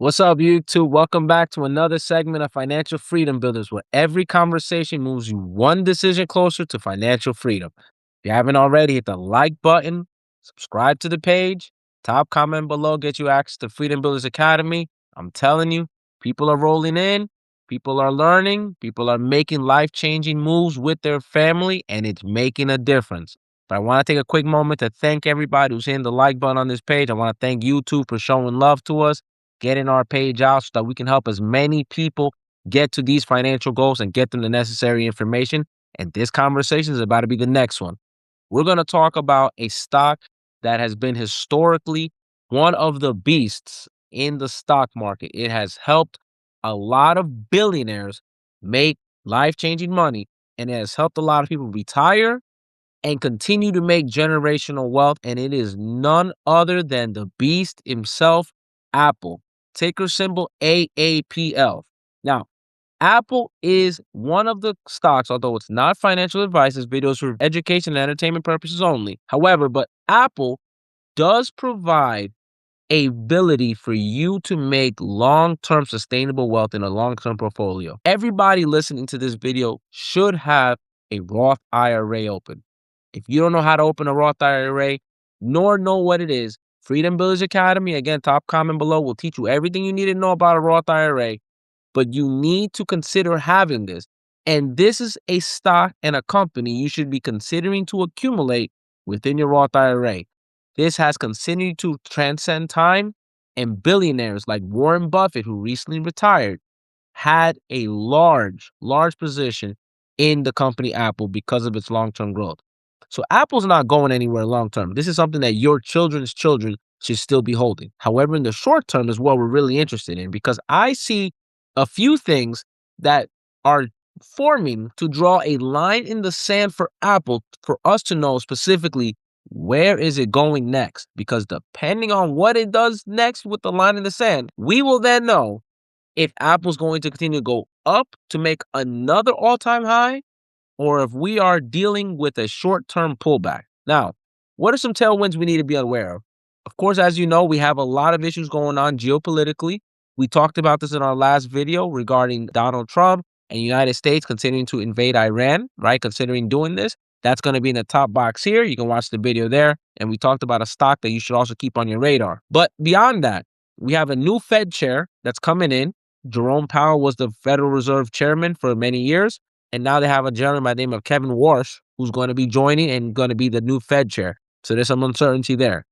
What's up, YouTube? Welcome back to another segment of Financial Freedom Builders, where every conversation moves you one decision closer to financial freedom. If you haven't already, hit the like button, subscribe to the page, top comment below, get you access to Freedom Builders Academy. I'm telling you, people are rolling in, people are learning, people are making life-changing moves with their family, and it's making a difference. But I want to take a quick moment to thank everybody who's hitting the like button on this page. I want to thank YouTube for showing love to us, getting our page out so that we can help as many people get to these financial goals and get them the necessary information. And this conversation is about to be the next one. We're going to talk about a stock that has been historically one of the beasts in the stock market. It has helped a lot of billionaires make life-changing money, and it has helped a lot of people retire and continue to make generational wealth. And it is none other than the beast himself, Apple. Ticker symbol AAPL. Now, Apple is one of the stocks, although it's not financial advice, this video is for education and entertainment purposes only. However, but Apple does provide a ability for you to make long-term sustainable wealth in a long-term portfolio. Everybody listening to this video should have a Roth IRA open. If you don't know how to open a Roth IRA, nor know what it is, Freedom Builders Academy, again, top comment below, will teach you everything you need to know about a Roth IRA, but you need to consider having this. And this is a stock and a company you should be considering to accumulate within your Roth IRA. This has continued to transcend time, and billionaires like Warren Buffett, who recently retired, had a large position in the company Apple because of its long-term growth. So Apple's not going anywhere long-term. This is something that your children's children should still be holding. However, in the short term is what we're really interested in, because I see a few things that are forming to draw a line in the sand for Apple for us to know specifically where is it going next. Because depending on what it does next with the line in the sand, we will then know if Apple's going to continue to go up to make another all-time high, or if we are dealing with a short-term pullback. Now, what are some tailwinds we need to be aware of? Of course, as you know, we have a lot of issues going on geopolitically. We talked about this in our last video regarding Donald Trump and the United States continuing to invade Iran, right? Considering doing this. That's going to be in the top box here. You can watch the video there. And we talked about a stock that you should also keep on your radar. But beyond that, we have a new Fed chair that's coming in. Jerome Powell was the Federal Reserve chairman for many years. And now they have a gentleman by the name of Kevin Warsh, who's going to be joining and going to be the new Fed chair. So there's some uncertainty there.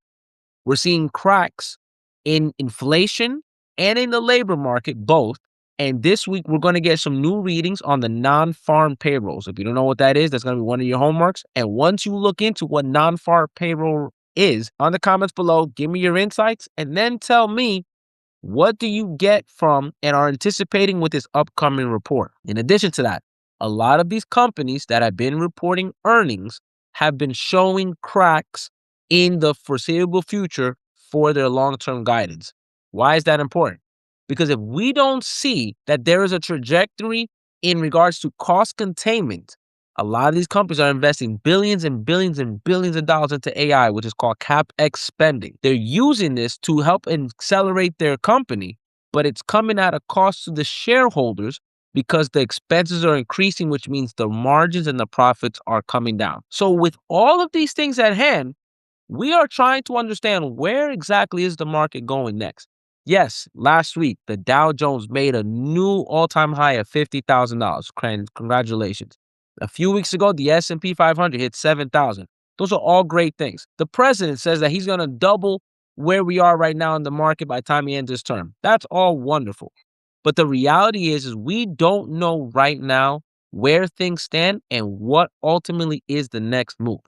We're seeing cracks in inflation and in the labor market, both. And this week, we're going to get some new readings on the non-farm payrolls. If you don't know what that is, that's going to be one of your homeworks. And once you look into what non-farm payroll is, on the comments below, give me your insights and then tell me, what do you get from and are anticipating with this upcoming report? In addition to that, a lot of these companies that have been reporting earnings have been showing cracks in the foreseeable future for their long-term guidance. Why is that important? Because if we don't see that there is a trajectory in regards to cost containment, a lot of these companies are investing billions and billions and billions of dollars into AI, which is called CapEx spending. They're using this to help accelerate their company, but it's coming at a cost to the shareholders because the expenses are increasing, which means the margins and the profits are coming down. So with all of these things at hand, we are trying to understand where exactly is the market going next. Yes, last week, the Dow Jones made a new all-time high of $50,000. Congratulations. A few weeks ago, the S&P 500 hit 7,000. Those are all great things. The president says that he's going to double where we are right now in the market by the time he ends his term. That's all wonderful. But the reality is we don't know right now where things stand and what ultimately is the next move.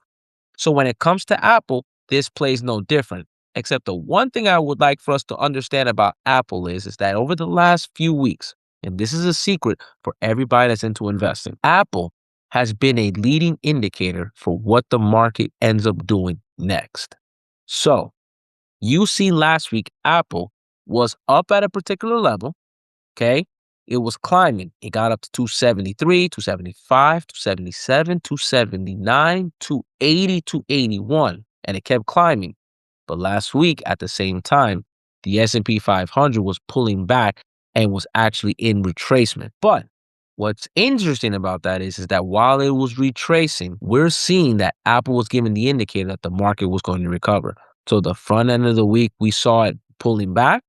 So when it comes to Apple, this plays no different. Except the one thing I would like for us to understand about Apple is that over the last few weeks, and this is a secret for everybody that's into investing, Apple has been a leading indicator for what the market ends up doing next. So you see last week, Apple was up at a particular level, okay? It was climbing. It got up to 273, 275, 277, 279, 280, 281, and it kept climbing. But last week, at the same time, the S&P 500 was pulling back and was actually in retracement. But what's interesting about that is that while it was retracing, we're seeing that Apple was giving the indicator that the market was going to recover. So the front end of the week, we saw it pulling back,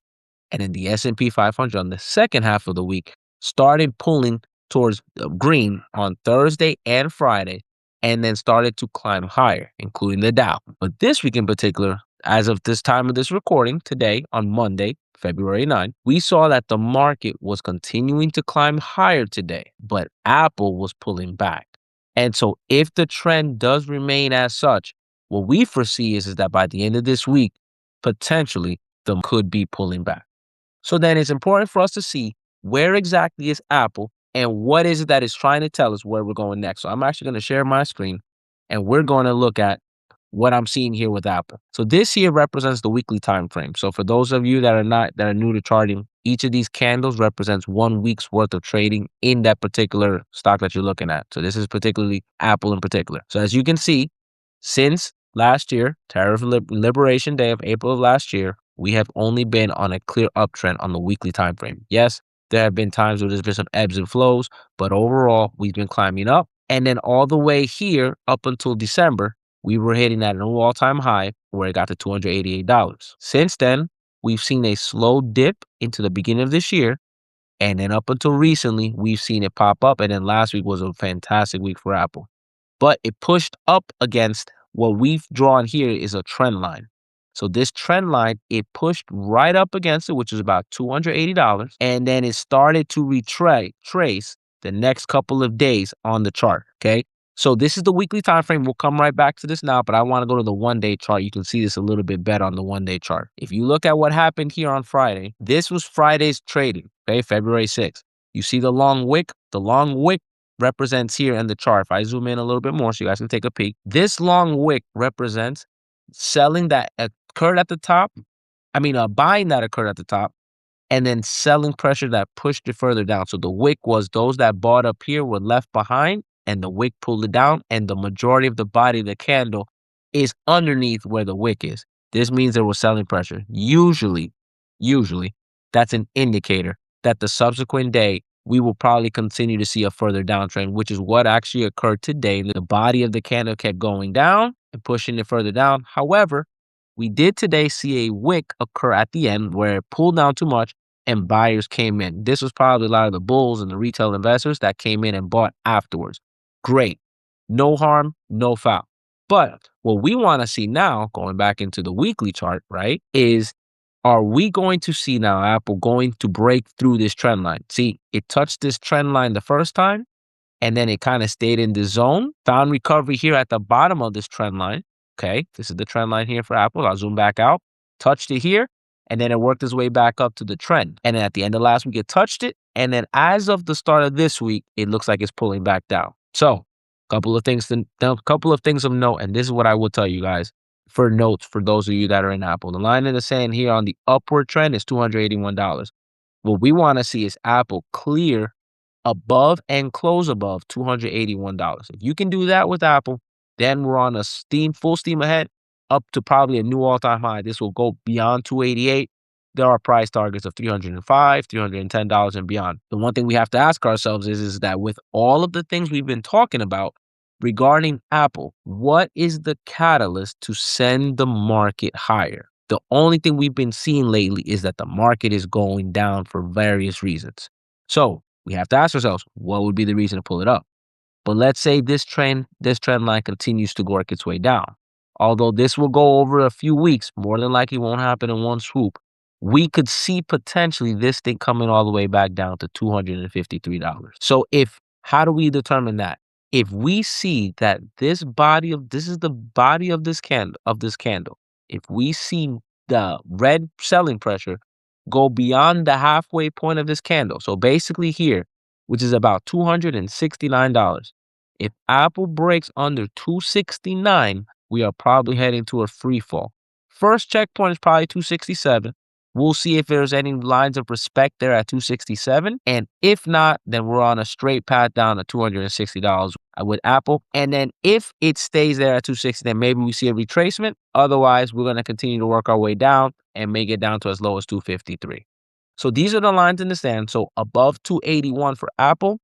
and then the S&P 500 on the second half of the week started pulling towards green on Thursday and Friday, and then started to climb higher, including the Dow. But this week in particular, as of this time of this recording today on Monday, February 9th, we saw that the market was continuing to climb higher today, but Apple was pulling back. And so if the trend does remain as such, what we foresee is that by the end of this week, potentially, the could be pulling back. So then it's important for us to see where exactly is Apple and what is it that is trying to tell us where we're going next. So I'm actually going to share my screen and we're going to look at what I'm seeing here with Apple. So this here represents the weekly time frame. So for those of you that are new to charting, each of these candles represents 1 week's worth of trading in that particular stock that you're looking at. So this is particularly Apple in particular. So as you can see, since last year, Liberation Day of April of last year, we have only been on a clear uptrend on the weekly time frame. Yes, there have been times where there's been some ebbs and flows, but overall, we've been climbing up. And then all the way here up until December, we were hitting at an all-time high where it got to $288. Since then, we've seen a slow dip into the beginning of this year. And then up until recently, we've seen it pop up. And then last week was a fantastic week for Apple. But it pushed up against what we've drawn here is a trend line. So this trend line, it pushed right up against it, which is about $280. And then it started to trace the next couple of days on the chart. Okay. So this is the weekly time frame. We'll come right back to this now, but I want to go to the 1-day chart. You can see this a little bit better on the 1-day chart. If you look at what happened here on Friday, this was Friday's trading, okay, February 6th. You see the long wick? The long wick represents here in the chart. If I zoom in a little bit more so you guys can take a peek, this long wick represents selling that occurred at the top. Buying that occurred at the top, and then selling pressure that pushed it further down. So the wick was those that bought up here were left behind, and the wick pulled it down, and the majority of the body of the candle is underneath where the wick is. This means there was selling pressure. Usually, that's an indicator that the subsequent day we will probably continue to see a further downtrend, which is what actually occurred today. The body of the candle kept going down and pushing it further down. However, we did today see a wick occur at the end where it pulled down too much and buyers came in. This was probably a lot of the bulls and the retail investors that came in and bought afterwards. Great. No harm, no foul. But what we want to see now, going back into the weekly chart, right, is are we going to see now Apple going to break through this trend line? See, it touched this trend line the first time, and then it kind of stayed in the zone, found recovery here at the bottom of this trend line. Okay, this is the trend line here for Apple. I'll zoom back out, touched it here, and then it worked its way back up to the trend. And then at the end of last week, it touched it. And then as of the start of this week, it looks like it's pulling back down. So a couple of things of note, and this is what I will tell you guys for notes for those of you that are in Apple. The line in the sand here on the upward trend is $281. What we want to see is Apple clear above and close above $281. If you can do that with Apple, then we're on a full steam ahead up to probably a new all-time high. This will go beyond 288. There are price targets of $305, $310 and beyond. The one thing we have to ask ourselves is that with all of the things we've been talking about regarding Apple, what is the catalyst to send the market higher? The only thing we've been seeing lately is that the market is going down for various reasons. So we have to ask ourselves, what would be the reason to pull it up? But let's say this trend line continues to work its way down. Although this will go over a few weeks, more than likely won't happen in one swoop. We could see potentially this thing coming all the way back down to $253. So how do we determine that? If we see that this is the body of this candle, if we see the red selling pressure go beyond the halfway point of this candle, so basically here, which is about $269. If Apple breaks under 269, we are probably heading to a free fall. First checkpoint is probably 267. We'll see if there's any lines of respect there at 267. And if not, then we're on a straight path down to $260 with Apple. And then if it stays there at 260, then maybe we see a retracement. Otherwise, we're going to continue to work our way down and make it down to as low as 253. So these are the lines in the stand. So above 281 for Apple,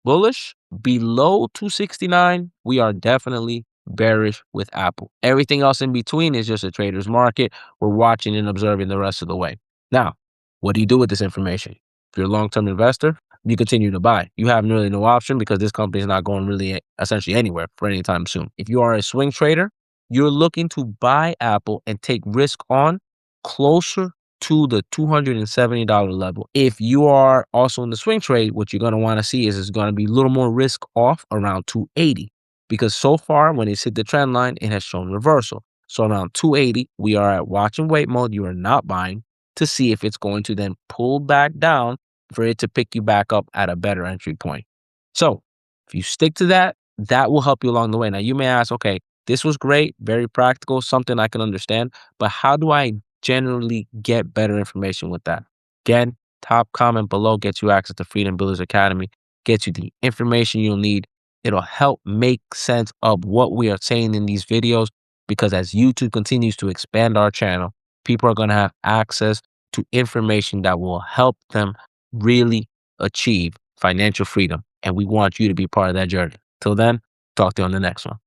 bullish. Below 269, we are definitely bearish with Apple. Everything else in between is just a trader's market. We're watching and observing the rest of the way. Now, what do you do with this information? If you're a long-term investor, you continue to buy. You have really no option because this company is not going really essentially anywhere for any time soon. If you are a swing trader, you're looking to buy Apple and take risk on closer to the $270 level. If you are also in the swing trade, what you're going to want to see is it's going to be a little more risk off around 280, because so far when it's hit the trend line, it has shown reversal. So around 280, we are at watch and wait mode. You are not buying to see if it's going to then pull back down for it to pick you back up at a better entry point. So if you stick to that, that will help you along the way. Now you may ask, okay, this was great, very practical, something I can understand, but how do I generally get better information with that? Again, top comment below gets you access to Freedom Builders Academy, gets you the information you'll need. It'll help make sense of what we are saying in these videos, because as YouTube continues to expand our channel, people are going to have access to information that will help them really achieve financial freedom. And we want you to be part of that journey. Till then, talk to you on the next one.